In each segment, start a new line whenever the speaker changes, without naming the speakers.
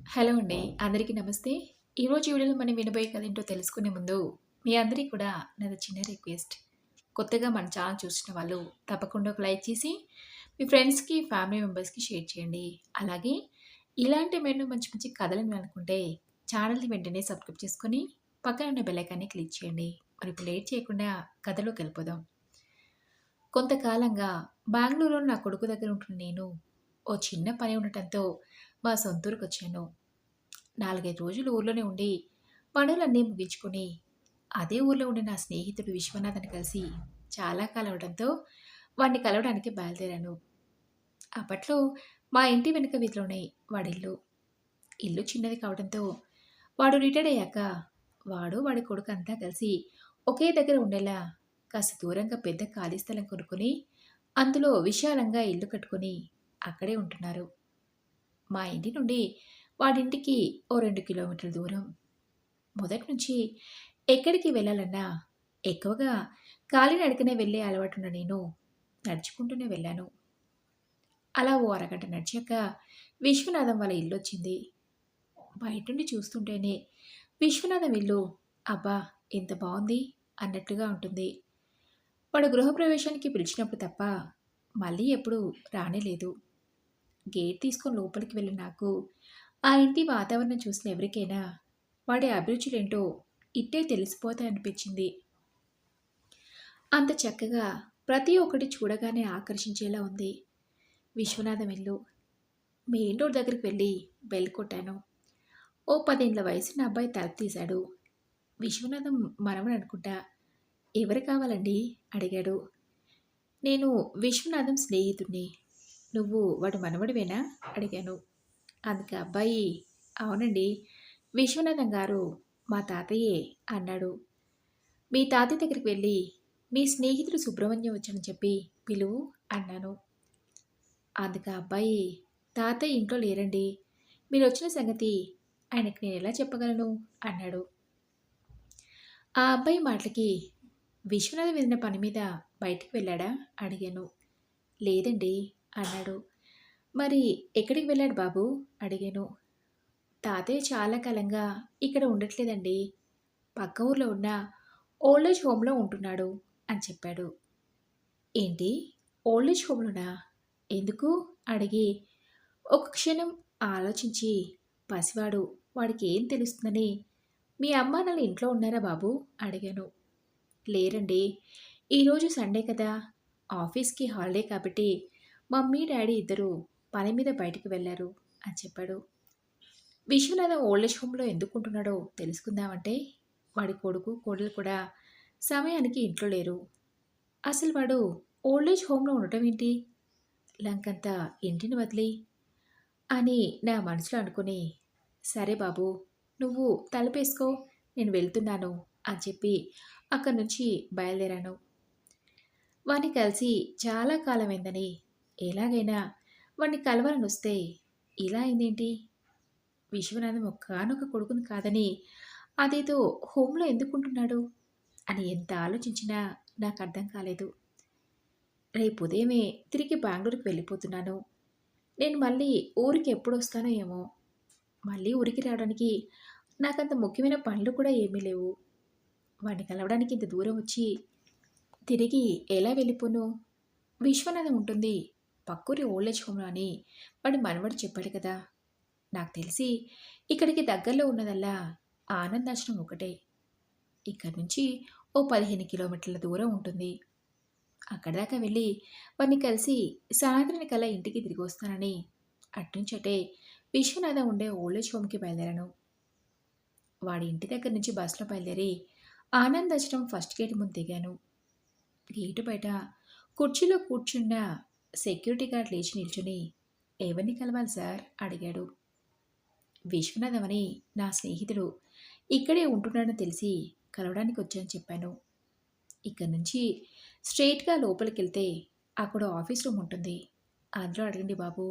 Hello అండి. అందరికీ నమస్తే. ఈరోజు వీడియోలో మనం వినబోయే కథ ఏంటో తెలుసుకునే ముందు, మీ అందరికి కూడా నాది చిన్న రిక్వెస్ట్. కొత్తగా మన ఛానెల్ చూస్తున్న వాళ్ళు తప్పకుండా ఒక లైక్ చేసి, మీ ఫ్రెండ్స్‌కి, ఫ్యామిలీ మెంబర్స్‌కి షేర్ చేయండి. అలాగే ఇలాంటి మరెన్నో మంచి మంచి కథలు వినాలనుకుంటే ఛానెల్‌ని వెంటనే సబ్స్క్రైబ్ చేసుకొని, పక్కన ఉన్న బెల్ ఐకాన్‌ని క్లిక్ చేయండి. మరి ఇప్పుడు లేట్ చేయకుండా కథలోకెళ్ళిపోదాం. కొంతకాలంగా బెంగుళూరులో నా కొడుకు దగ్గర ఉంటున్న నేను, ఓ చిన్న పని ఉండటంతో మా సొంతూరుకొచ్చాను. 4, 5 రోజులు ఊర్లోనే ఉండి, పనులన్నీ ముగించుకొని, అదే ఊర్లో ఉండే నా స్నేహితుడు విశ్వనాథ్‌ని కలిసి చాలా కాలం అవ్వడంతో, వాడిని కలవడానికి బయలుదేరాను. అప్పట్లో మా ఇంటి వెనక వీధిలోనే వాడిల్లు. ఇల్లు చిన్నది కావడంతో, వాడు రిటైర్డ్ అయ్యాక, వాడి కొడుకు అంతా కలిసి ఒకే దగ్గర ఉండేలా కాస్త దూరంగా పెద్ద ఖాళీ స్థలం కొనుక్కొని, అందులో విశాలంగా ఇల్లు కట్టుకొని అక్కడే ఉంటున్నారు. మా ఇంటి నుండి వాడింటికి ఓ 2 కిలోమీటర్ల దూరం. మొదటి నుంచి ఎక్కడికి వెళ్ళాలన్నా ఎక్కువగా కాలినడకనే వెళ్ళే అలవాటున్న నేను నడుచుకుంటూనే వెళ్ళాను. అలా ఓ అరగంట నడిచాక విశ్వనాథం వాళ్ళ ఇల్లొచ్చింది. బయట నుండి చూస్తుంటేనే విశ్వనాథం ఇల్లు అబ్బా! ఎంత బావుంది అన్నట్లుగా ఉంటుంది. వాడు గృహప్రవేశానికి పిలిచినప్పుడు తప్ప మళ్ళీ ఎప్పుడూ రానేలేదు. గేట్ తీసుకొని లోపలికి వెళ్ళిన నాకు ఆ ఇంటి వాతావరణం చూసిన ఎవరికైనా వాడి అభిరుచులేంటో ఇట్టే తెలిసిపోతాయనిపించింది. అంత చక్కగా ప్రతి ఒక్కటి చూడగానే ఆకర్షించేలా ఉంది. విశ్వనాథం ఇల్లు. మెయిన్ డోర్ దగ్గరికి వెళ్ళి బెల్ కొట్టాను. ఓ 10 ఏళ్ల వయసున్న అబ్బాయి తలుపు తీశాడు. విశ్వనాథం మనవడు అనుకుంటా. ఎవరు కావాలండి అడిగాడు. నేను విశ్వనాథం స్నేహితుడిని. నువ్వు వాడి మనవడివేనా అడిగాను. అందుకు ఆ అబ్బాయి అవునండి. విశ్వనాథం గారు మా తాతయ్యే అన్నాడు. మీ తాతయ్య దగ్గరికి వెళ్ళి మీ స్నేహితుడు సుబ్రహ్మణ్యం వచ్చాడని చెప్పి పిలువు అన్నాను. అందుకు ఆ అబ్బాయి తాతయ్య ఇంట్లో లేరండి. మీరొచ్చిన సంగతి ఆయనకి నేనెలా చెప్పగలను అన్నాడు. ఆ అబ్బాయి మాటలకి విశ్వనాథం వెళ్ళిన పని మీద బయటికి వెళ్ళాడా అడిగాను. లేదండి అన్నాడు. మరి ఎక్కడికి వెళ్ళాడు బాబు అడిగాను. తాతయ్య చాలా కాలంగా ఇక్కడ ఉండట్లేదండి. పక్క ఊర్లో ఉన్న ఓల్డ్ ఏజ్ హోమ్‌లో ఉంటున్నాడు అని చెప్పాడు. ఏంటి? ఓల్డ్ ఏజ్ హోమ్‌లోనా? ఎందుకు? అడిగి ఒక క్షణం ఆలోచించి పసివాడు వాడికేం తెలుస్తుందని మీ అమ్మానాన్న ఇంట్లో ఉన్నారా బాబూ? అడిగాను. లేరండి. ఈరోజు సండే కదా! ఆఫీస్‌కి హాలిడే కాబట్టి మమ్మీ, డ్యాడీ ఇద్దరూ పని మీద బయటికి వెళ్లారు అని చెప్పాడు. విశ్వనాథం ఓల్డ్ ఏజ్ హోమ్‌లో ఎందుకుంటున్నాడో తెలుసుకుందామంటే వాడి కొడుకు, కోడలు కూడా సమయానికి ఇంట్లో లేరు. అసలు వాడు ఓల్డ్ ఏజ్ హోమ్‌లో ఉండటం ఏంటి? లంకంతా ఇంటిని వదిలి అని నా మనసులో అనుకుని, సరే బాబూ నువ్వు తలుపేసుకో నేను వెళ్తున్నాను అని చెప్పి అక్కడి నుంచి బయలుదేరాను. వాడిని కలిసి చాలా కాలమైందని, ఎలాగైనా వాడిని కలవాలనొస్తే ఇలా అయిందేంటి? విశ్వనాథం ఒక్కగానొక్క కొడుకుని కాదని అదేదో హోమ్‌లో ఎందుకుంటున్నాడు? అని ఎంత ఆలోచించినా నాకర్థం కాలేదు. రేపు ఉదయమే తిరిగి బెంగుళూరుకి వెళ్ళిపోతున్నాను. నేను మళ్ళీ ఊరికి ఎప్పుడొస్తానో ఏమో! మళ్ళీ ఊరికి రావడానికి నాకంత ముఖ్యమైన పనులు కూడా ఏమీ లేవు. వాడిని కలవడానికి ఇంత దూరం వచ్చి తిరిగి ఎలా వెళ్ళిపోను? విశ్వనాథం ఉంటుంది పక్కూరి ఓల్డ్ ఏజ్ హోమ్‌లో అని వాడి మనవడు చెప్పాడు కదా! నాకు తెలిసి ఇక్కడికి దగ్గరలో ఉన్నదల్లా ఆనందాశ్రమం ఒకటే. ఇక్కడి నుంచి ఓ 15 కిలోమీటర్ల దూరం ఉంటుంది. అక్కడి దాకా వెళ్ళి వాడిని కలిసి సాయంత్రానికల్లా ఇంటికి తిరిగొస్తానని అట్నుంచటే విశ్వనాథం ఉండే ఓల్డ్ ఏజ్ హోమ్‌కి బయలుదేరాను. వాడి ఇంటి దగ్గర నుంచి బస్సులో బయలుదేరి ఆనందాశ్రమం ఫస్ట్ గేట్ ముందు దిగాను. గేటు బయట కుర్చీలో కూర్చున్న సెక్యూరిటీ గార్డ్ లేచి నిల్చుని, ఎవరిని కలవాలి సార్ అడిగాడు. విశ్వనాథం అని నా స్నేహితుడు ఇక్కడే ఉంటున్నాడని తెలిసి కలవడానికి వచ్చానని చెప్పాను. ఇక్కడి నుంచి స్ట్రెయిట్‌గా లోపలికెళ్తే అక్కడ ఆఫీస్ రూమ్ ఉంటుంది. అందులో అడగండి బాబు.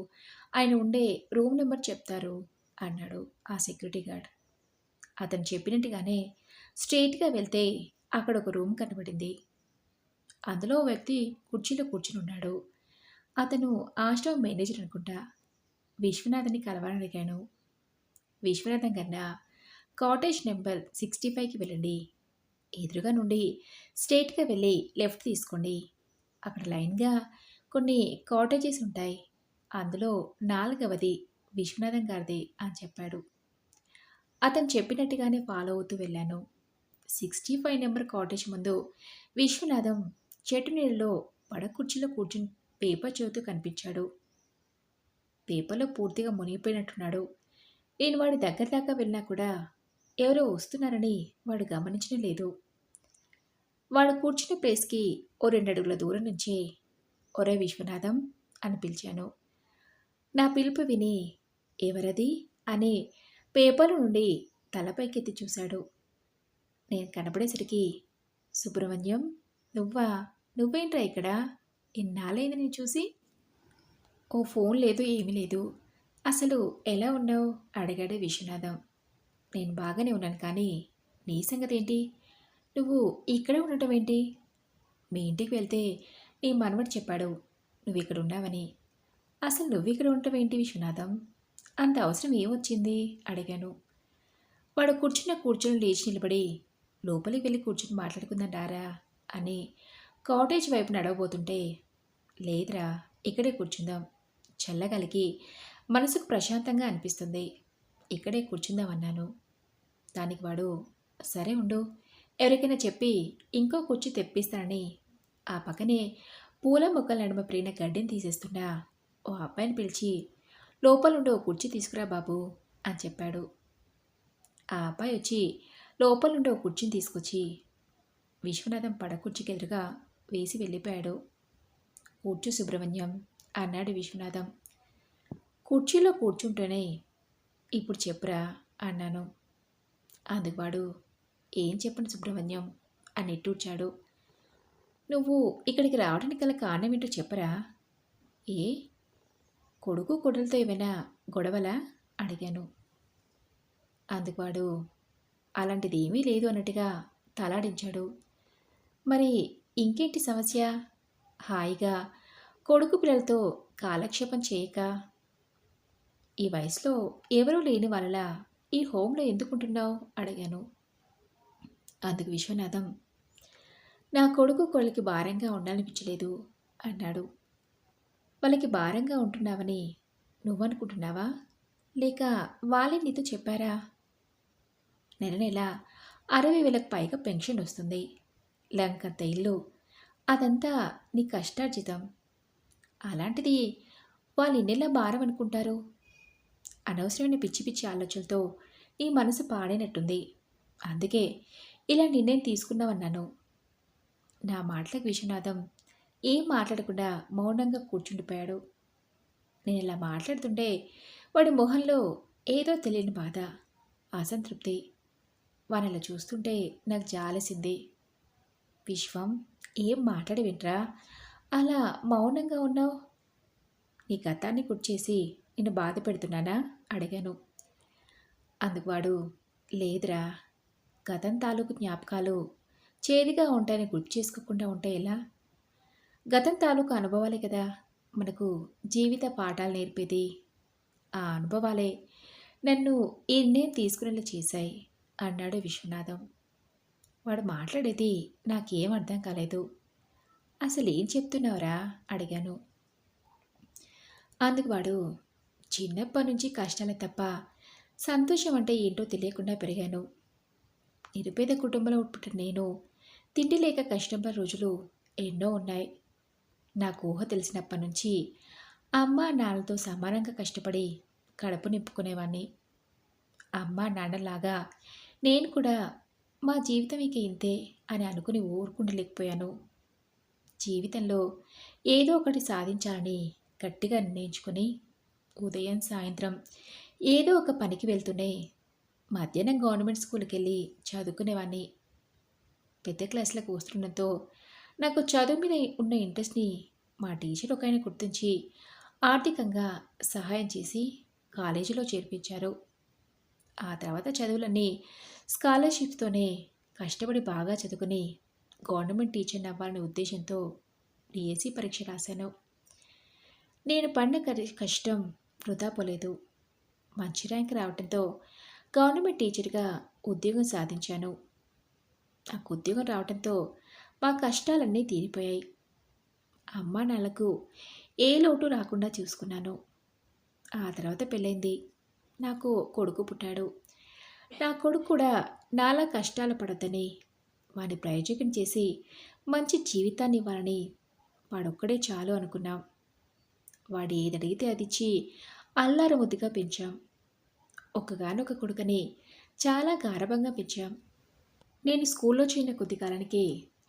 ఆయన ఉండే రూమ్ నెంబర్ చెప్తారు అన్నాడు ఆ సెక్యూరిటీ గార్డ్. అతను చెప్పినట్టుగానే స్ట్రెయిట్‌గా వెళ్తే అక్కడ ఒక రూమ్ కనబడింది. అందులో ఓ వ్యక్తి కుర్చీలో కూర్చునున్నాడు. అతను ఆశ్రమం మేనేజర్ అనుకుంటా. విశ్వనాథ్‌ని కలవాలని అడిగాను. విశ్వనాథం కన్నా కాటేజ్ నెంబర్ 65కి వెళ్ళండి. ఎదురుగా నుండి స్ట్రెయిట్‌గా వెళ్ళి లెఫ్ట్ తీసుకోండి. అక్కడ లైన్‌గా కొన్ని కాటేజెస్ ఉంటాయి. అందులో నాలుగవది విశ్వనాథం గారిది అని చెప్పాడు. అతను చెప్పినట్టుగానే ఫాలో అవుతూ వెళ్ళాను. 65 నెంబర్ కాటేజ్ ముందు విశ్వనాథం చెట్టు నీడలో పడకుర్చీలో కూర్చుని పేపర్ చదువుతూ కనిపించాడు. పేపర్లో పూర్తిగా మునిగిపోయినట్టున్నాడు. నేను వాడి దగ్గర దాకా వెళ్ళినా కూడా ఎవరో వస్తున్నారని వాడు గమనించడం లేదు. వాడు కూర్చున్న ప్లేస్‌కి ఓ 2 అడుగుల దూరం నుంచే ఒరేయ్ విశ్వనాథం అని పిలిచాను. నా పిలుపు విని ఎవరది అని పేపర్‌లో నుండి తల పైకెత్తి చూశాడు. నేను కనపడేసరికి సుబ్రహ్మణ్యం నువ్వా? నువ్వేంట్రా ఇక్కడ? ఇన్నాళ్ళయింది నిన్ను చూసి. ఓ ఫోన్ లేదు ఏమీ లేదు. అసలు ఎలా ఉన్నావు? అడిగాడు విశ్వనాథం. నేను బాగానే ఉన్నాను కానీ నీ సంగతేంటి? నువ్వు ఇక్కడే ఉండటం ఏంటి? మీ ఇంటికి వెళ్తే నీ మనవడు చెప్పాడు నువ్విక్కడ ఉన్నావని. అసలు నువ్విక్కడ ఉండటం ఏంటి విశ్వనాథం? అంత అవసరం ఏమొచ్చింది? అడిగాను. వాడు కూర్చుని లేచి నిలబడి లోపలికి వెళ్ళి కూర్చుని మాట్లాడుకుందాం రారా అని కాటేజ్ వైపు నడవబోతుంటే లేదురా ఇక్కడే కూర్చుందాం. చల్లగాలికి మనసుకు ప్రశాంతంగా అనిపిస్తుంది. ఇక్కడే కూర్చుందామన్నాను. దానికి వాడు సరే ఉండు ఎవరికైనా చెప్పి ఇంకో కుర్చీ తెప్పిస్తానని ఆ పక్కనే పూల మొక్కల నడుమ ప్రేన గడ్డిని తీసేస్తున్నా ఓ అబ్బాయిని పిలిచి లోపలుండి ఓ కుర్చీ తీసుకురా బాబు అని చెప్పాడు. ఆ అబ్బాయి వచ్చి లోపలుండి ఓ కుర్చీని తీసుకొచ్చి విశ్వనాథం పడకుర్చీకి ఎదురుగా వేసి వెళ్ళిపోయాడు. కూర్చో సుబ్రహ్మణ్యం అన్నాడు విశ్వనాథం. కుర్చీలో కూర్చుంటూనే ఇప్పుడు చెప్పురా అన్నాను. అందుకు వాడు ఏం చెప్పను సుబ్రహ్మణ్యం అని నిట్టూర్చాడు. నువ్వు ఇక్కడికి రావడానికి గల కారణం ఏంటో చెప్పరా? ఏ కొడుకు కొడులతో ఏమైనా గొడవలా అడిగాను. అందుకు వాడు అలాంటిది ఏమీ లేదు అన్నట్టుగా తలాడించాడు. మరి ఇంకేంటి సమస్య? హాయిగా కొడుకు పిల్లలతో కాలక్షేపం చేయక ఈ వయసులో ఎవరూ లేని వాళ్ళలా ఈ హోంలో ఎందుకుంటున్నావు అడిగాను. అందుకు విశ్వనాథం నా కొడుకు కోళ్ళకి భారంగా ఉండాలనిపించలేదు అన్నాడు. వాళ్ళకి భారంగా ఉంటున్నావని నువ్వనుకుంటున్నావా లేక వాళ్ళే నీతో చెప్పారా? నెల నెల 60,000కు పైగా పెన్షన్ వస్తుంది. లంకంత ఇల్లు, అదంతా నీ కష్టార్జితం. అలాంటిది వాళ్ళు ఇన్నెలా భారం అనుకుంటారు? అనవసరమైన పిచ్చి పిచ్చి ఆలోచనలతో నీ మనసు పాడైనట్టుంది. అందుకే ఇలా నిర్ణయం తీసుకున్నావన్నాను. నా మాటలకు విశ్వనాథం ఏం మాట్లాడకుండా మౌనంగా కూర్చుండిపోయాడు. నేను ఇలా మాట్లాడుతుంటే వాడి మొహంలో ఏదో తెలియని బాధ, అసంతృప్తి. వానలా చూస్తుంటే నాకు జాలేసింది. విశ్వం ఏం మాట్లాడవేంట్రా అలా మౌనంగా ఉన్నావు? నీ గతాన్ని గుర్చేసి నిన్ను బాధ పెడుతున్నానా అడిగాను. అందుకు వాడు లేదురా గతం తాలూకు జ్ఞాపకాలు చేదుగా ఉంటాయని గుర్తు చేసుకోకుండా ఉంటే ఎలా? గతం తాలూకు అనుభవాలే కదా మనకు జీవిత పాఠాలు నేర్పేది. ఆ అనుభవాలే నన్ను ఈ నిర్ణయం తీసుకునేలా చేశాయి అన్నాడు విశ్వనాథం. వాడు మాట్లాడేది నాకేం అర్థం కాలేదు. అసలు ఏం చెప్తున్నావురా అడిగాను. అందుకు వాడు చిన్నప్పటి నుంచి కష్టాలే తప్ప సంతోషం అంటే ఏంటో తెలియకుండా పెరిగాను. నిరుపేద కుటుంబంలో పుట్టిన నేను తిండి లేక కష్టపడిన రోజులు ఎన్నో ఉన్నాయి. నాకు ఊహ తెలిసినప్పటి నుంచి అమ్మ నాన్నలతో సమానంగా కష్టపడి కడుపు నింపుకునేవాణ్ణి. అమ్మ నాన్నలాగా నేను కూడా మా జీవితం ఇక ఇంతే అని అనుకుని ఊరుకుండలేకపోయాను. జీవితంలో ఏదో ఒకటి సాధించాలని గట్టిగా నిర్ణయించుకొని ఉదయం సాయంత్రం ఏదో ఒక పనికి వెళ్తూనే మధ్యాహ్నం గవర్నమెంట్ స్కూల్కి వెళ్ళి చదువుకునేవాడిని. పెద్ద క్లాసులకు వస్తుండటంతో నాకు చదువు మీద ఉన్న ఇంట్రెస్ట్ని మా టీచర్ ఒక ఆయన గుర్తించి ఆర్థికంగా సహాయం చేసి కాలేజీలో చేర్పించారు. ఆ తర్వాత చదువులన్నీ స్కాలర్షిప్స్తోనే కష్టపడి బాగా చదువుకుని గవర్నమెంట్ టీచర్ని అవ్వాలనే ఉద్దేశంతో డిఎస్సి పరీక్ష రాశాను. నేను పడిన కష్టం వృధా పోలేదు. మంచి ర్యాంక్ రావడంతో గవర్నమెంట్ టీచర్గా ఉద్యోగం సాధించాను. నాకు ఉద్యోగం రావడంతో మా కష్టాలన్నీ తీరిపోయాయి. అమ్మా నాన్నలకు ఏ లోటు రాకుండా చూసుకున్నాను. ఆ తర్వాత పెళ్ళైంది. నాకు కొడుకు పుట్టాడు. నా కొడుకు కూడా నాలా కష్టాలు పడొద్దని, వాడిని ప్రయోజకుని చేసి మంచి జీవితాన్ని ఇవ్వాలని వాడొక్కడే చాలు అనుకున్నాం. వాడు ఏదడిగితే అదిచ్చి అల్లారు ముద్దుగా పెంచాం. ఒక్కగానొక కొడుకని చాలా గారాబంగా పెంచాం. నేను స్కూల్లో చేరిన కొద్ది కాలానికి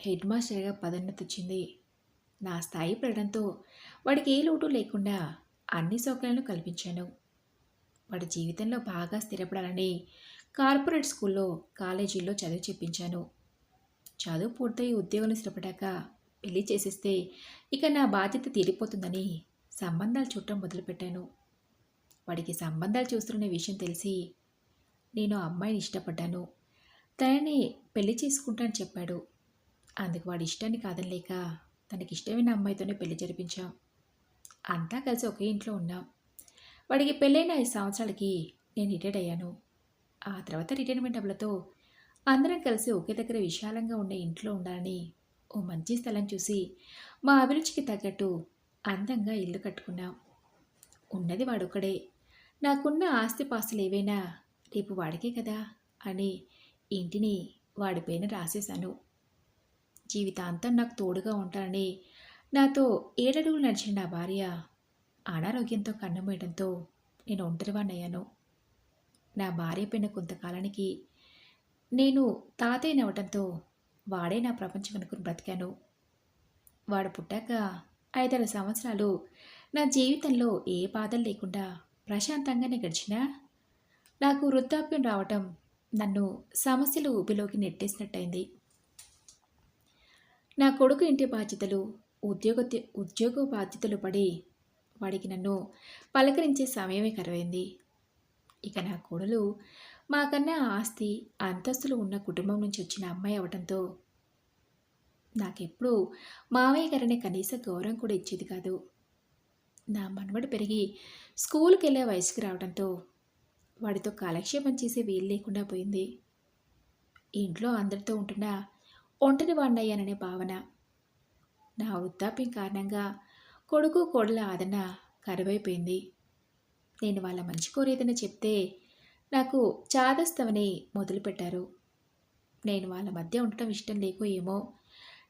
హెడ్ మాస్టర్గా పదోన్నతి వచ్చింది. నా స్థాయి పెరగడంతో వాడికి ఏ లోటు లేకుండా అన్ని సౌకర్యాలను కల్పించాను. వాడి జీవితంలో బాగా స్థిరపడాలని కార్పొరేట్ స్కూల్లో, కాలేజీల్లో చదువు చెప్పించాను. చదువు పూర్తయి ఉద్యోగంలో స్థిరపడ్డాక పెళ్లి చేసేస్తే ఇక నా బాధ్యత తీరిపోతుందని సంబంధాలు చూడటం మొదలుపెట్టాను. వాడికి సంబంధాలు చూస్తున్న విషయం తెలిసి నేను ఆ అమ్మాయిని ఇష్టపడ్డాను. తనని పెళ్లి చేసుకుంటానని చెప్పాడు. అందుకు వాడి ఇష్టాన్ని కాదనలేక తనకిష్టమైన అమ్మాయితోనే పెళ్లి జరిపించాం. అంతా కలిసి ఒకే ఇంట్లో ఉన్నాం. వాడికి పెళ్ళైన 5 సంవత్సరాలకి నేను రిటైర్డ్ అయ్యాను. ఆ తర్వాత రిటైర్మెంట్ డబ్బులతో అందరం కలిసి ఒకే దగ్గర విశాలంగా ఉండే ఇంట్లో ఉండాలని ఓ మంచి స్థలం చూసి మా అభిరుచికి తగ్గట్టు అందంగా ఇల్లు కట్టుకున్నాం. ఉన్నది వాడొక్కడే. నాకున్న ఆస్తిపాస్తులు ఏవైనా రేపు వాడికే కదా అని ఇంటిని వాడి పేరున రాసేశాను. జీవితాంతం నాకు తోడుగా ఉంటానని నాతో 7 అడుగులు నడిచిన నా భార్య అనారోగ్యంతో కన్నుమూయడంతో నేను ఒంటరివాణ్ణయ్యాను. నా భార్య పైన కొంతకాలానికి నేను తాతయ్యనవటంతో వాడే నా ప్రపంచం అనుకుని బ్రతికాను. వాడు పుట్టాక 5-6 సంవత్సరాలు నా జీవితంలో ఏ బాధలు లేకుండా ప్రశాంతంగానే గడిచినా నాకు వృద్ధాప్యం రావటం నన్ను సమస్యల ఊబిలోకి నెట్టేసినట్టయింది. నా కొడుకు ఇంటి బాధ్యతలు, ఉద్యోగ బాధ్యతలు పడి వాడికి నన్ను పలకరించే సమయమే కరువైంది. ఇక నా కోడలు మాకన్నా ఆస్తి, అంతస్తులు ఉన్న కుటుంబం నుంచి వచ్చిన అమ్మాయి అవడంతో నాకెప్పుడూ మావయ్య గారనే కనీస గౌరవం కూడా ఇచ్చేది కాదు. నా మనవడు పెరిగి స్కూల్కి వెళ్ళే వయసుకి రావడంతో వాడితో కాలక్షేపం చేసే వీలు లేకుండా పోయింది. ఇంట్లో అందరితో ఉంటున్నా ఒంటరి వాడినయ్యాననే భావన. నా వృద్ధాప్యం కారణంగా కొడుకు కోడల ఆదరణ కరువైపోయింది. నేను వాళ్ళ మంచి కోరేదైనా చెప్తే నాకు చాదస్తమని మొదలుపెట్టారు. నేను వాళ్ళ మధ్య ఉండటం ఇష్టం లేకో ఏమో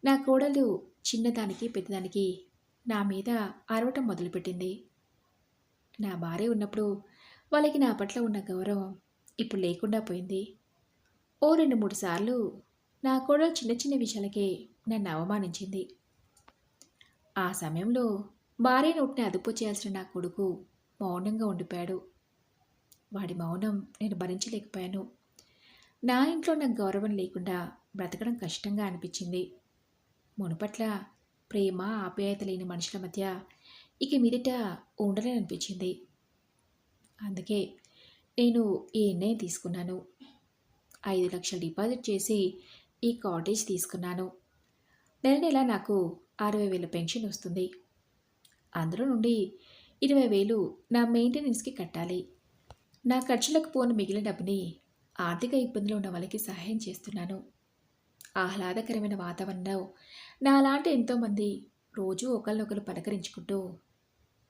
నా కోడలు చిన్నదానికి పెద్దదానికి నా మీద అరవటం మొదలుపెట్టింది. నా భార్య ఉన్నప్పుడు వాళ్ళకి నా పట్ల ఉన్న గౌరవం ఇప్పుడు లేకుండా పోయింది. ఓ 2-3 సార్లు నా కోడలు చిన్న చిన్న విషయాలకే నన్ను అవమానించింది. ఆ సమయంలో భార్య నోటిని అదుపు చేయాల్సిన నా కొడుకు మౌనంగా ఉండిపోయాడు. వాడి మౌనం నేను భరించలేకపోయాను. నా ఇంట్లో నాకు గౌరవం లేకుండా బ్రతకడం కష్టంగా అనిపించింది. మునుపట్ల ప్రేమ, ఆప్యాయత లేని మనుషుల మధ్య ఇక మీదట ఉండలేననిపించింది. అందుకే నేను ఈ నిర్ణయం తీసుకున్నాను. 5 లక్షలు డిపాజిట్ చేసి ఈ కాటేజ్ తీసుకున్నాను. నెల నెల నాకు 60,000 పెన్షన్ వస్తుంది. అందులో నుండి 20,000 నా మెయింటెనెన్స్కి కట్టాలి. నా ఖర్చులకు పోను మిగిలిన డబ్బుని ఆర్థిక ఇబ్బందులు ఉన్న వాళ్ళకి సహాయం చేస్తున్నాను. ఆహ్లాదకరమైన వాతావరణంలో నాలాంటి ఎంతోమంది రోజూ ఒకరినొకరు పలకరించుకుంటూ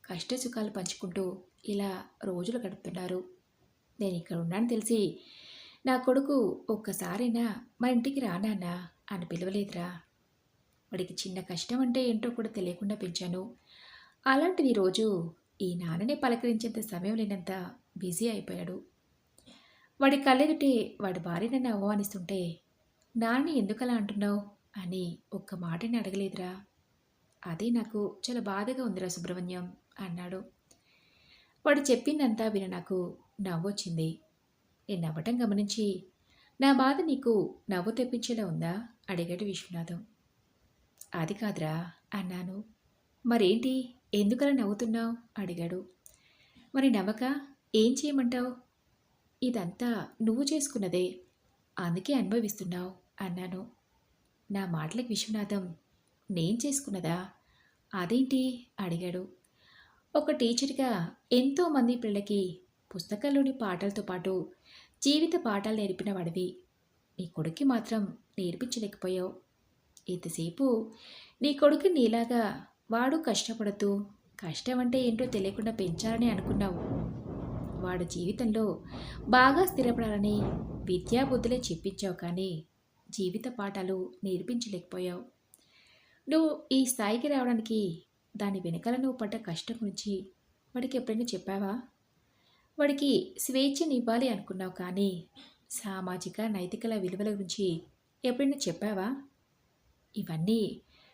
కష్ట సుఖాలు పంచుకుంటూ ఇలా రోజులు గడుపుతున్నారు. నేను ఇక్కడ ఉన్నాను తెలిసి నా కొడుకు ఒక్కసారైనా మా ఇంటికి రానాన్నా అని పిలవలేదురా. వాడికి చిన్న కష్టం అంటే ఏంటో కూడా తెలియకుండా పెంచాను. అలాంటిది రోజు ఈ నాన్నని పలకరించేంత సమయం లేనంత బిజీ అయిపోయాడు. వాడి కళ్ళెదుటే వాడి భార్య నన్ను అవమానిస్తుంటే నాన్ని ఎందుకలా అంటున్నావు అని ఒక్క మాటని అడగలేదురా. అదే నాకు చాలా బాధగా ఉందిరా సుబ్రహ్మణ్యం అన్నాడు. వాడు చెప్పిందంతా విని నాకు నవ్వొచ్చింది. నేను నవ్వటం గమనించి నా బాధ నీకు నవ్వు తెప్పించేలా ఉందా అడిగాడు విశ్వనాథం. అది కాదురా అన్నాను. మరేంటి, ఎందుకలా నవ్వుతున్నావు అడిగాడు. మరి నవ్వక ఏం చేయమంటావు? ఇదంతా నువ్వు చేసుకున్నదే, అందుకే అనుభవిస్తున్నావు అన్నాను. నా మాటలకు విశ్వనాథం నేను చేసుకున్నదా, అదేంటి అడిగాడు. ఒక టీచర్గా ఎంతోమంది పిల్లలకి పుస్తకాల్లోని పాఠాలతో పాటు జీవిత పాఠాలు నేర్పిన వాడివి. నీ కొడుక్కి మాత్రం నేర్పించలేకపోయావు. ఇంతసేపు నీ కొడుకు నీలాగా వాడు కష్టపడుతూ కష్టం అంటే ఏంటో తెలియకుండా పెంచాలని అనుకున్నావు. వాడు జీవితంలో బాగా స్థిరపడాలని విద్యాబుద్ధులే చెప్పించావు కానీ జీవిత పాఠాలు నేర్పించలేకపోయావు. నువ్వు ఈ స్థాయికి రావడానికి దాని వెనకాల నువ్వు పడ్డ కష్టం గురించి వాడికి ఎప్పుడైనా చెప్పావా? వాడికి స్వేచ్ఛనివ్వాలి అనుకున్నావు కానీ సామాజిక నైతికల విలువల గురించి ఎప్పుడైనా చెప్పావా? ఇవన్నీ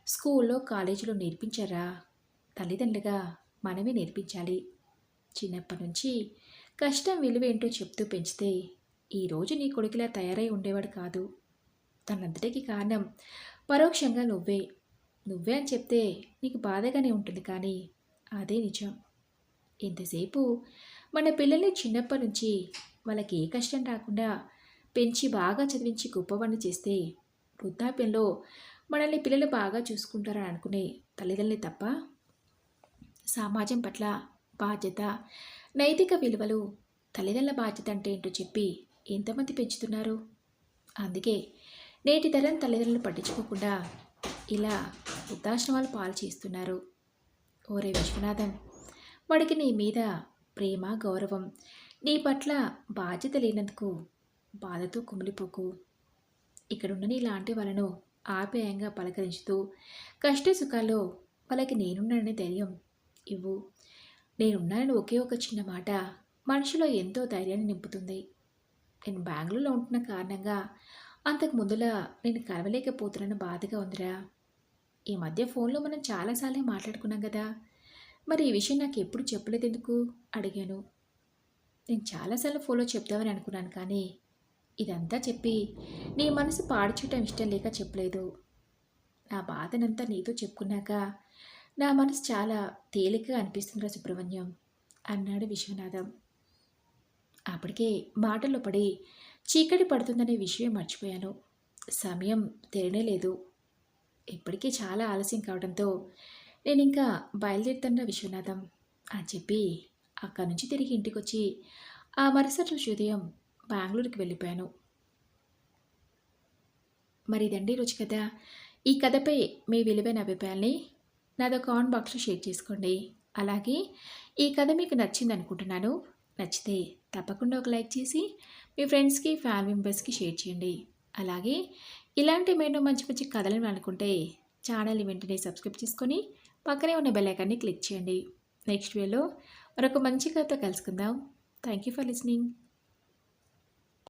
స్కూల్లో కాలేజీలో నేర్పించారా? తల్లిదండ్రులుగా మనమే నేర్పించాలి. చిన్నప్పటి నుంచి కష్టం విలువేంటో చెప్తూ పెంచితే ఈరోజు నీ కొడుకులా తయారై ఉండేవాడు కాదు. తనంతటికి కారణం పరోక్షంగా నువ్వే. నువ్వే అని చెప్తే నీకు బాధగానే ఉంటుంది కానీ అదే నిజం. ఇంతసేపు మన పిల్లల్ని చిన్నప్పటి నుంచి వాళ్ళకి ఏ కష్టం రాకుండా పెంచి బాగా చదివించి గొప్పవాడిని చేస్తే వృద్ధాప్యంలో మనల్ని పిల్లలు బాగా చూసుకుంటారని అనుకునే తల్లిదండ్రులే తప్ప సమాజం పట్ల బాధ్యత, నైతిక విలువలు, తల్లిదండ్రుల బాధ్యత అంటే ఏంటో చెప్పి ఎంతమంది పెంచుతున్నారు? అందుకే నేటి తరం తల్లిదండ్రులు పట్టించుకోకుండా ఇలా వృద్ధాశ్రమాలు పాలు చేస్తున్నారు. ఓరే విశ్వనాథం, వాడికి నీ మీద ప్రేమ, గౌరవం, నీ పట్ల బాధ్యత లేనందుకు బాధతో కుమిలిపోకు. ఇక్కడున్న నీలాంటి వాళ్ళను ఆప్యాయంగా పలకరించుతూ కష్ట సుఖాల్లో వాళ్ళకి నేనున్నాననే ధైర్యం ఇవ్వు. నేనున్నానని ఒకే ఒక చిన్న మాట మనిషిలో ఎంతో ధైర్యాన్ని నింపుతుంది. నేను బెంగళూరులో ఉంటున్న కారణంగా అంతకు ముందులా నేను కలవలేకపోతున్నాను, బాధగా ఉందిరా. ఈ మధ్య ఫోన్లో మనం చాలాసార్లు మాట్లాడుకున్నాం కదా, మరి ఈ విషయం నాకు ఎప్పుడు చెప్పలేదు ఎందుకు అడిగాను. నేను చాలాసార్లు ఫోన్లో చెప్దామని అనుకున్నాను కానీ ఇదంతా చెప్పి నీ మనసు పాడు చేయటం ఇష్టం లేక చెప్పలేదు. నా బాధనంతా నీతో చెప్పుకున్నాక నా మనసు చాలా తేలికగా అనిపిస్తుందిరా సుబ్రహ్మణ్యం అన్నాడు విశ్వనాథం. అప్పటికే మాటల్లో పడి చీకటి పడుతుందనే విషయం మర్చిపోయాను. సమయం తెలియలేదు. ఇప్పటికీ చాలా ఆలస్యం కావడంతో నేను ఇంకా బయలుదేరుతున్నా విశ్వనాథం అని చెప్పి అక్కడి నుంచి తిరిగి ఇంటికొచ్చి ఆ మరుసటి రోజు ఉదయం బెంగళూరుకి వెళ్ళిపోయాను. మరి ఇదండి రుచి కథ. ఈ కథపై మీ విలువైన అభిప్రాయాల్ని నాదో కామెంట్ బాక్స్లో షేర్ చేసుకోండి. అలాగే ఈ కథ మీకు నచ్చింది అనుకుంటున్నాను. నచ్చితే తప్పకుండా ఒక లైక్ చేసి మీ ఫ్రెండ్స్కి, ఫ్యామిలీ మెంబర్స్కి షేర్ చేయండి. అలాగే ఇలాంటి మరెన్నో మంచి మంచి కథలను అనుకుంటే ఛానల్ని వెంటనే సబ్స్క్రైబ్ చేసుకొని పక్కనే ఉన్న బెల్ ఐకాన్ని క్లిక్ చేయండి. నెక్స్ట్ వీడియోలో మరొక మంచి కథతో కలుసుకుందాం. Thank you for listening.